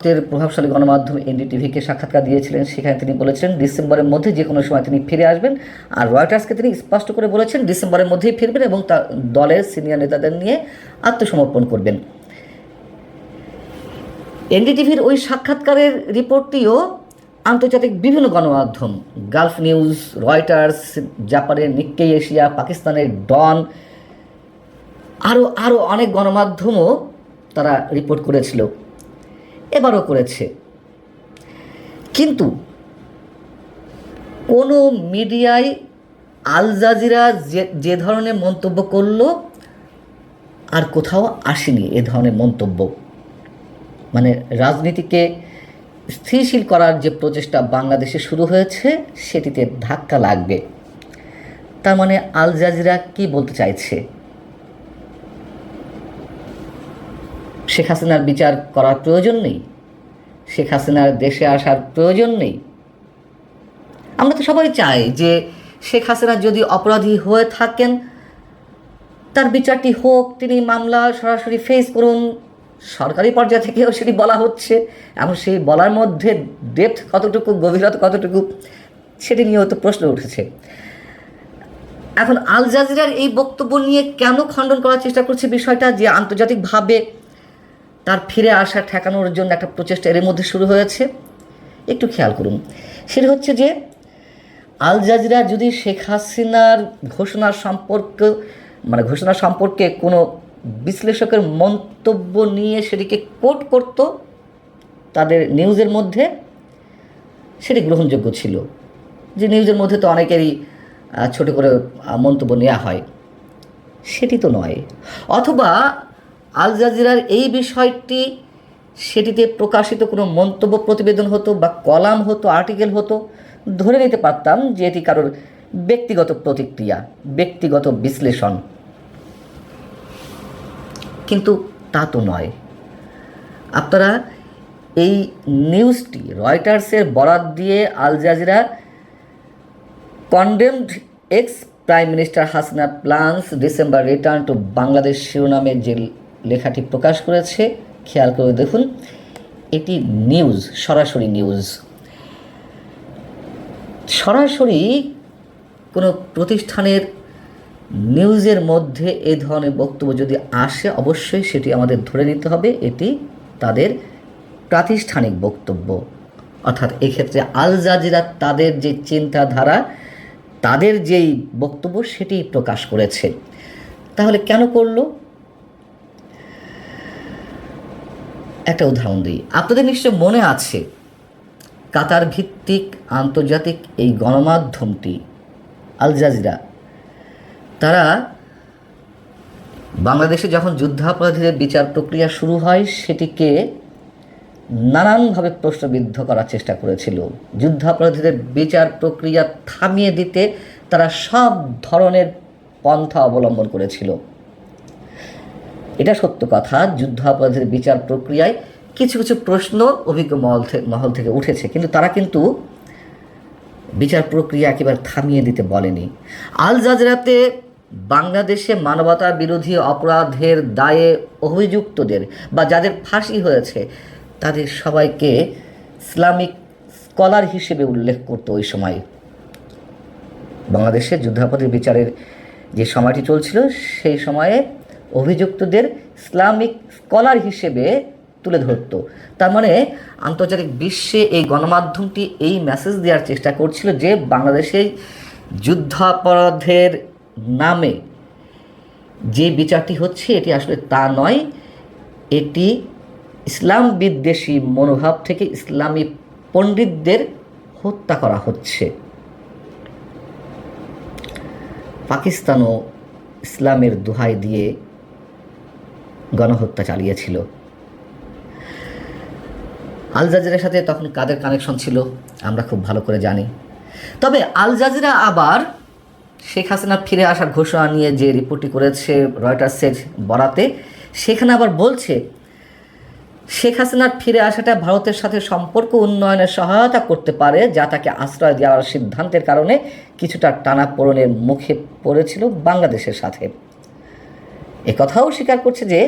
প্রভাবশালী গণমাধ্যম এনডিটিভিকে সাক্ষাৎকার দিয়েছিলেন। সেখানে তিনি বলেছেন ডিসেম্বরের মধ্যে যে কোনো সময় তিনি ফিরে আসবেন। আর রয়টার্সকে তিনি স্পষ্ট করে বলেছেন ডিসেম্বরের মধ্যেই ফিরবেন এবং তার দলের সিনিয়র নেতাদের নিয়ে আত্মসমর্পণ করবেন। এনডিটিভির ওই সাক্ষাৎকারের রিপোর্টটিও আন্তর্জাতিক বিভিন্ন গণমাধ্যম, গালফ নিউজ, রয়টার্স, জাপানের নিক্কেই এশিয়া, পাকিস্তানের ডন, আরও অনেক গণমাধ্যমও তারা রিপোর্ট করেছিল, এবারও করেছে। কিন্তু কোনো মিডিয়ায় আল জাজিরা যে ধরনের মন্তব্য করলো আর কোথাও আসেনি এ ধরনের মন্তব্য। মানে রাজনীতিকে স্থিতিশীল করার যে প্রচেষ্টা বাংলাদেশে শুরু হয়েছে সেটিতে ধাক্কা লাগবে। তার মানে আল জাজিরা কি বলতে চাইছে? শেখ হাসিনার বিচার করার প্রয়োজন নেই, শেখ হাসিনার দেশে আসার প্রয়োজন নেই। আমরা তো সবাই চাই যে শেখ হাসিনা যদি অপরাধী হয়ে থাকেন তার বিচারটি হোক, তিনি মামলা সরাসরি ফেস করুন। সরকারি পর্যায় থেকেও সেটি বলা হচ্ছে, এবং সেই বলার মধ্যে ডেপথ কতটুকু, গভীরতা কতটুকু, সেটি নিয়েও তো প্রশ্ন উঠেছে। এখন আল জাজিরার এই বক্তব্য নিয়ে কেন খণ্ডন করার চেষ্টা করছে বিষয়টা, যে আন্তর্জাতিকভাবে তার ফিরে আসা ঠেকানোর জন্য একটা প্রচেষ্টা এর মধ্যে শুরু হয়েছে। একটু খেয়াল করুন, সেটা হচ্ছে যে আল জাজিরা যদি শেখ হাসিনার ঘোষণা সম্পর্কে কোনো বিশ্লেষকের মন্তব্য নিয়ে সেটিকে কোট করত তাদের নিউজের মধ্যে, সেটি গ্রহণযোগ্য ছিল। যে নিউজের মধ্যে তো অনেকেরই ছোট করে মন্তব্য নেওয়া হয়, সেটি তো নয়। অথবা আল জাজিরার এই বিষয়টি সেটিতে প্রকাশিত কোনো মন্তব্য প্রতিবেদন হতো বা কলাম হতো, আর্টিকেল হতো, ধরে নিতে পারতাম যে এটি কারোর ব্যক্তিগত প্রতিক্রিয়া, ব্যক্তিগত বিশ্লেষণ। কিন্তু তা তো নয়। আপনারা এই নিউজটি রয়টার্সের বরাত দিয়ে Al Jazeera condemned ex prime minister Hasina plans December return to Bangladesh শিরোনামে যে লেখাটি প্রকাশ করেছে, খেয়াল করে দেখুন, এটি নিউজ, সরাসরি নিউজ। সরাসরি কোনো প্রতিষ্ঠানের নিউজের মধ্যে এ ধরনের বক্তব্য যদি আসে অবশ্যই সেটি আমাদের ধরে নিতে হবে এটি তাদের প্রাতিষ্ঠানিক বক্তব্য। অর্থাৎ এক্ষেত্রে আল জাজিরা তাদের যে চিন্তাধারা, তাদের যেই বক্তব্য সেটি প্রকাশ করেছে। তাহলে কেন করলো? একটা উদাহরণ দিই। আপনাদের নিশ্চয় মনে আছে কাতার ভিত্তিক আন্তর্জাতিক এই গণমাধ্যমটি আল জাজিরা, তারা বাংলাদেশে যখন যুদ্ধাপরাধীদের বিচার প্রক্রিয়া শুরু হয় সেটিকে নানানভাবে প্রশ্নবিদ্ধ করার চেষ্টা করেছিল। যুদ্ধাপরাধীদের বিচার প্রক্রিয়া থামিয়ে দিতে তারা সব ধরনের পন্থা অবলম্বন করেছিল। এটা সত্য কথা, যুদ্ধাপরাধীদের বিচার প্রক্রিয়ায় কিছু কিছু প্রশ্ন অভিজ্ঞ মহল থেকে উঠেছে, কিন্তু তারা কিন্তু বিচার প্রক্রিয়া একেবারে থামিয়ে দিতে বলেনি। আল জাজিরাতে বাংলাদেশে মানবতা বিরোধী অপরাধের দায়ে অভিযুক্তদের বা যাদের ফাঁসি হয়েছে তাদের সবাইকে ইসলামিক স্কলার হিসেবে উল্লেখ করতো। ওই সময় বাংলাদেশে যুদ্ধাপরাধীর বিচারের যে সময়টি চলছিল সেই সময়ে অভিযুক্তদের ইসলামিক স্কলার হিসেবে তুলে ধরত। তার মানে আন্তর্জাতিক বিশ্বে এই গণমাধ্যমটি এই মেসেজ দেওয়ার চেষ্টা করছিল যে বাংলাদেশে যুদ্ধাপরাধের নামে যে বিচারটি হচ্ছে এটি আসলে তা নয়, এটি ইসলাম বিদ্বেষী মনোভাব থেকে ইসলামী পণ্ডিতদের হত্যা করা হচ্ছে। পাকিস্তানও ইসলামের দোহাই দিয়ে গণহত্যা চালিয়েছিল। আল জাজিরার সাথে তখন কাদের কানেকশন ছিল আমরা খুব ভালো করে জানি। তবে আল জাজিরা আবার শেখ হাসিনা ফিরে আসার ঘোষণা নিয়ে যে রিপোর্টটি করেছে রয়টার্সের বরাতে, সেখানে আবার বলছে শেখ হাসিনার ফিরে আসাটা ভারতের সাথে সম্পর্ক উন্নয়নে সহায়তা করতে পারে, যা তাকে আশ্রয় দেওয়ার সিদ্ধান্তের কারণে কিছুটা টানাপোড়েনের মুখে পড়েছিল বাংলাদেশের সাথে। একথাও স্বীকার করছে যে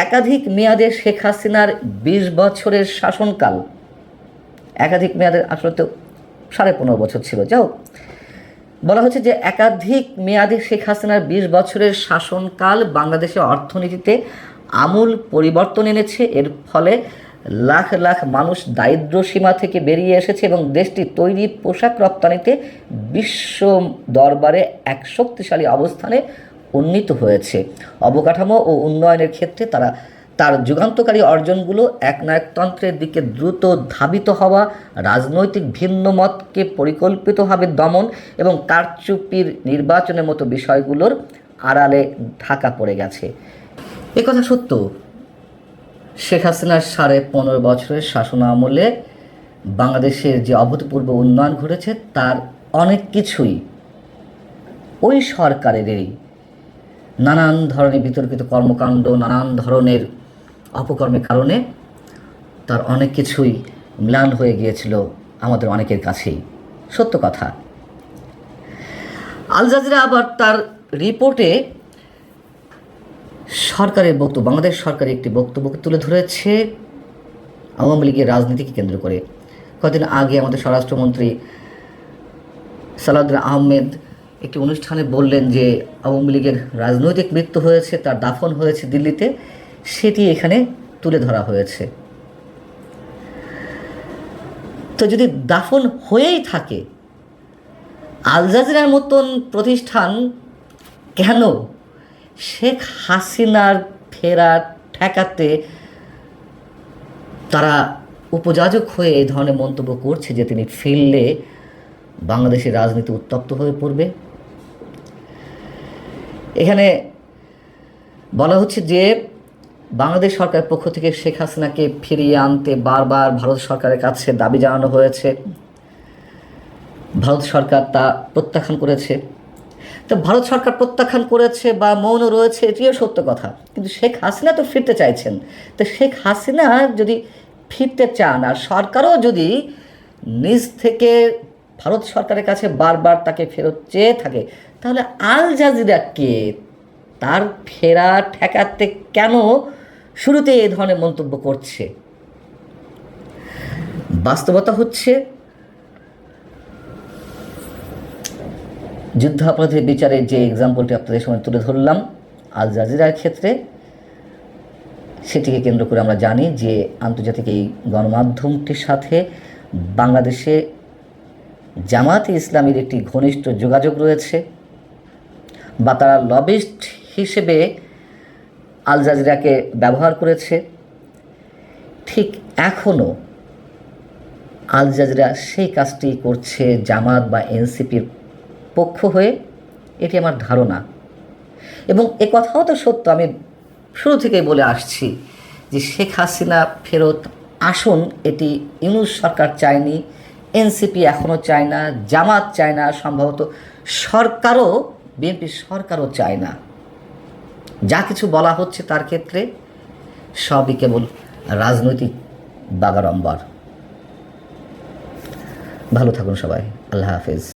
একাধিক মেয়াদে শেখ হাসিনার ২০ বছরের শাসনকাল, একাধিক মেয়াদের আসলে তো ১৫.৫ বছর ছিল, যাও বলা হচ্ছে যে একাধিক মেয়াদে শেখ হাসিনার ২০ বছরের শাসনকাল বাংলাদেশের অর্থনীতিতে আমূল পরিবর্তন এনেছে। এর ফলে লাখ লাখ মানুষ দারিদ্র্য সীমা থেকে বেরিয়ে এসেছে এবং দেশটি তৈরি পোশাক রপ্তানিতে বিশ্ব দরবারে এক শক্তিশালী অবস্থানে উন্নীত হয়েছে। অবকাঠামো ও উন্নয়নের ক্ষেত্রে তার যুগান্তকারী অর্জনগুলো একনায়কতন্ত্রের দিকে দ্রুত ধাবিত হওয়া, রাজনৈতিক ভিন্নমতকে পরিকল্পিতভাবে দমন এবং কারচুপির নির্বাচনের মতো বিষয়গুলোর আড়ালে ঢাকা পড়ে গেছে। এ কথা সত্য, শেখ হাসিনার 15.5 বছরের শাসন আমলে বাংলাদেশের যে অভূতপূর্ব উন্নয়ন ঘটেছে তার অনেক কিছুই ওই সরকারেরই নানান ধরনের বিতর্কিত কর্মকাণ্ড, নানান ধরনের অপকর্মের কারণে তার অনেক কিছুই ম্লান হয়ে গিয়েছিল আমাদের অনেকের কাছেই, সত্য কথা। আল জাজিরা আবার তার রিপোর্টে সরকারের বক্তব্য, বাংলাদেশ সরকারের একটি বক্তব্যকে তুলে ধরেছে আওয়ামী লীগের রাজনীতিকে কেন্দ্র করে। কয়েকদিন আগে আমাদের স্বরাষ্ট্রমন্ত্রী সালাউদ্দিন আহমেদ একটি অনুষ্ঠানে বললেন যে আওয়ামী লীগের রাজনৈতিক মৃত্যু হয়েছে, তার দাফন হয়েছে দিল্লিতে, সেটি এখানে তুলে ধরা হয়েছে। তো যদি দাফন হয়েই থাকে, আল জাজিরার মতন প্রতিষ্ঠান কেন শেখ হাসিনার ফেরা ঠেকাতে তারা উপযাজক হয়ে এই ধরনের মন্তব্য করছে যে তিনি ফিরলে বাংলাদেশের রাজনীতি উত্তপ্ত হয়ে পড়বে? এখানে বলা হচ্ছে যে বাংলাদেশ সরকারের পক্ষ থেকে শেখ হাসিনাকে ফিরিয়ে আনতে বারবার ভারত সরকারের কাছে দাবি জানানো হয়েছে, ভারত সরকার তা প্রত্যাখ্যান করেছে। তো ভারত সরকার প্রত্যাখ্যান করেছে বা মৌন রয়েছে, এটিও সত্য কথা, কিন্তু শেখ হাসিনা তো ফিরতে চাইছেন। তো শেখ হাসিনা যদি ফিরতে চান আর সরকারও যদি নিজ থেকে ভারত সরকারের কাছে বারবার তাকে ফেরত চেয়ে থাকে, তাহলে আল জাজিরাকে তার ফেরা ঠেকাতে কেন শুরুতে এই ধরনের মন্তব্য করছে? বাস্তবতা হচ্ছে যুদ্ধাপরাধের বিচারের যে এক্সাম্পলটি আপনাদের সামনে তুলে ধরলাম আল জাজিরার ক্ষেত্রে, সেটিকে কেন্দ্র করে আমরা জানি যে আন্তর্জাতিক এই গণমাধ্যমটির সাথে বাংলাদেশে জামায়াতে ইসলামীর একটি ঘনিষ্ঠ যোগাযোগ রয়েছে বা তারা লবিস্ট হিসেবে আল জাজিরাকে ব্যবহার করেছে। ঠিক এখনও আল জাজিরা সেই কাজটি করছে জামাত বা এনসিপির পক্ষ হয়ে, এটি আমার ধারণা। এবং এ কথাও তো সত্য, আমি শুরু থেকেই বলে আসছি যে শেখ হাসিনা ফেরত আসুন এটি ইউনূস সরকার চায়নি, এনসিপি এখনও চায় না, জামাত চায় না, সম্ভবত সরকারও, বিএনপি সরকারও চায় না। যা কিছু বলা হচ্ছে তার ক্ষেত্রে সবই কেবল রাজনৈতিক বাগাড়ম্বর। ভালো থাকুন সবাই, আল্লাহ হাফেজ।